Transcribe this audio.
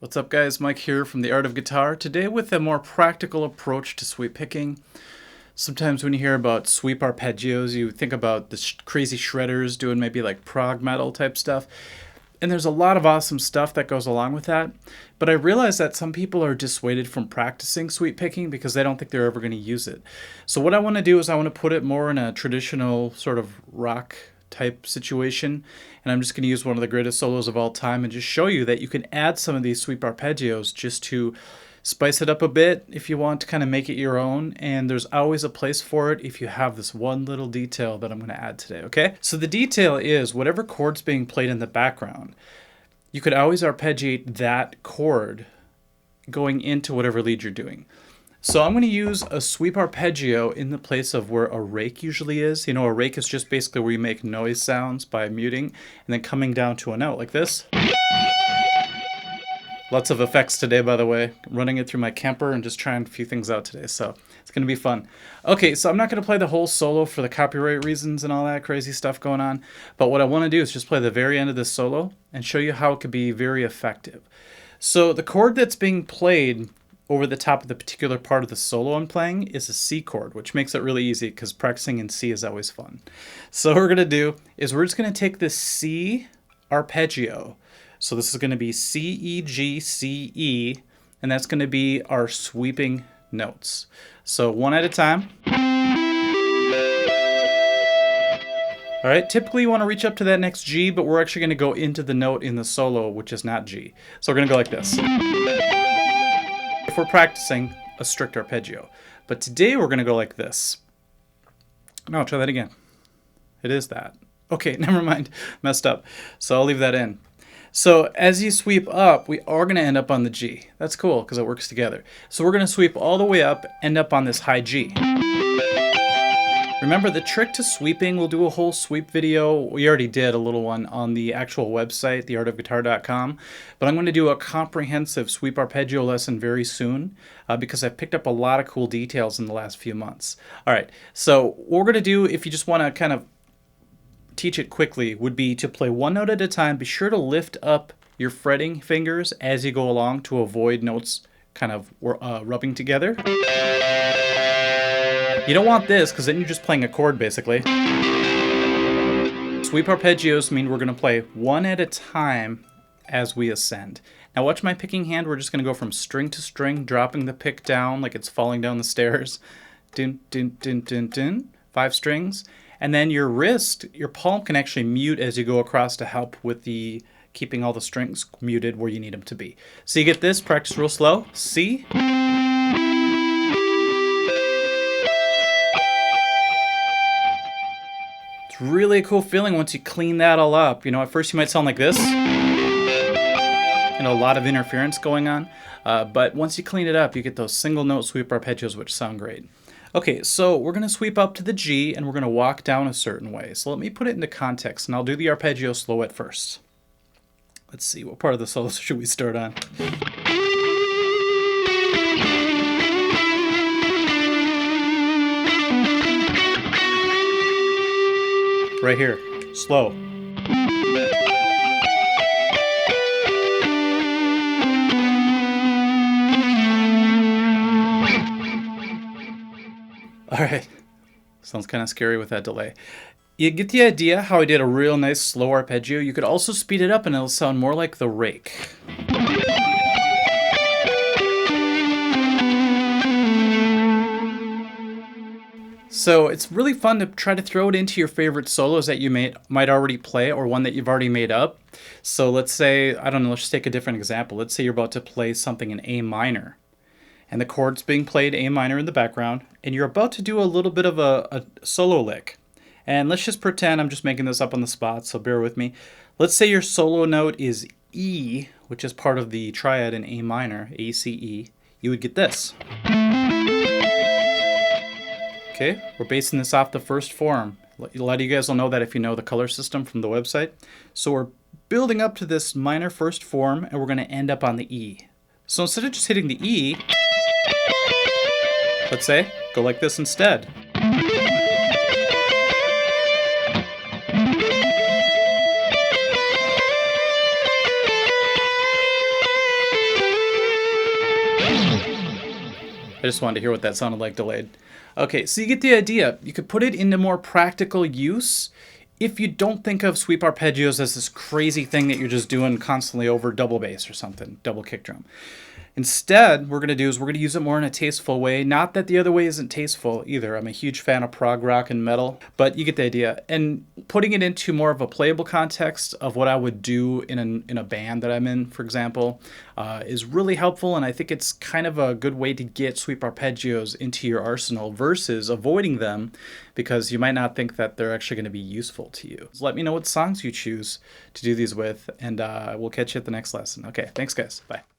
What's up guys, Mike here from The Art of Guitar, today with a more practical approach to sweep picking. Sometimes when you hear about sweep arpeggios, you think about the crazy shredders doing maybe like prog metal type stuff. And there's a lot of awesome stuff that goes along with that. But I realize that some people are dissuaded from practicing sweep picking because they don't think they're ever going to use it. So what I want to do is I want to put it more in a traditional sort of rock type situation, and I'm just going to use one of the greatest solos of all time and just show you that you can add some of these sweep arpeggios just to spice it up a bit if you want to kind of make it your own, and there's always a place for it if you have this one little detail that I'm going to add today, okay? So the detail is whatever chord's being played in the background, you could always arpeggiate that chord going into whatever lead you're doing. So I'm going to use a sweep arpeggio in the place of where a rake usually is. You know, a rake is just basically where you make noise sounds by muting and then coming down to a note like this. Lots of effects today, by the way. Running it through my Kemper and just trying a few things out today, so it's going to be fun. Okay, so I'm not going to play the whole solo for the copyright reasons and all that crazy stuff going on, but what I want to do is just play the very end of this solo and show you how it could be very effective. So the chord that's being played over the top of the particular part of the solo I'm playing is a C chord, which makes it really easy because practicing in C is always fun. So what we're going to do is we're just going to take this C arpeggio. So this is going to be C, E, G, C, E, and that's going to be our sweeping notes. So one at a time. All right, typically you want to reach up to that next G, but we're actually going to go into the note in the solo, which is not G. So we're going to go like this. If we're practicing a strict arpeggio. But today we're going to go like this. No, try that again. It is that. Okay, never mind. Messed up. So I'll leave that in. So as you sweep up, we are going to end up on the G. That's cool because it works together. So we're going to sweep all the way up, end up on this high G. Remember, the trick to sweeping, we'll do a whole sweep video. We already did a little one on the actual website, theartofguitar.com. But I'm going to do a comprehensive sweep arpeggio lesson very soon because I've picked up a lot of cool details in the last few months. All right, so what we're going to do, if you just want to kind of teach it quickly, would be to play one note at a time. Be sure to lift up your fretting fingers as you go along to avoid notes kind of rubbing together. You don't want this because then you're just playing a chord basically. Sweep arpeggios mean we're going to play one at a time as we ascend. Now watch my picking hand. We're just going to go from string to string, dropping the pick down like it's falling down the stairs. Dun, dun, dun, dun, dun. 5 strings. And then your wrist, your palm can actually mute as you go across to help with the keeping all the strings muted where you need them to be. So you get this, practice real slow. C. It's really a cool feeling once you clean that all up. You know, at first you might sound like this. You know, a lot of interference going on. But once you clean it up, you get those single note sweep arpeggios which sound great. Okay, so we're going to sweep up to the G and we're going to walk down a certain way. So let me put it into context and I'll do the arpeggio slow at first. Let's see, what part of the solo should we start on? Right here, slow. All right, sounds kind of scary with that delay. You get the idea how I did a real nice slow arpeggio. You could also speed it up and it'll sound more like the rake. So it's really fun to try to throw it into your favorite solos that you might already play or one that you've already made up. So let's say, I don't know, let's just take a different example. Let's say you're about to play something in A minor. And the chord's being played A minor in the background, and you're about to do a little bit of a solo lick. And let's just pretend I'm just making this up on the spot, so bear with me. Let's say your solo note is E, which is part of the triad in A minor, A, C, E. You would get this. Okay, we're basing this off the first form. A lot of you guys will know that if you know the color system from the website. So we're building up to this minor first form, and we're going to end up on the E. So instead of just hitting the E, let's say, go like this instead. I just wanted to hear what that sounded like delayed. Okay, so you get the idea. You could put it into more practical use if you don't think of sweep arpeggios as this crazy thing that you're just doing constantly over double bass or something, double kick drum. Instead, we're going to use it more in a tasteful way. Not that the other way isn't tasteful either. I'm a huge fan of prog rock and metal, but you get the idea. And putting it into more of a playable context of what I would do in a band that I'm in, for example, is really helpful. And I think it's kind of a good way to get sweep arpeggios into your arsenal versus avoiding them because you might not think that they're actually going to be useful to you. So let me know what songs you choose to do these with, and we'll catch you at the next lesson. Okay, thanks guys. Bye.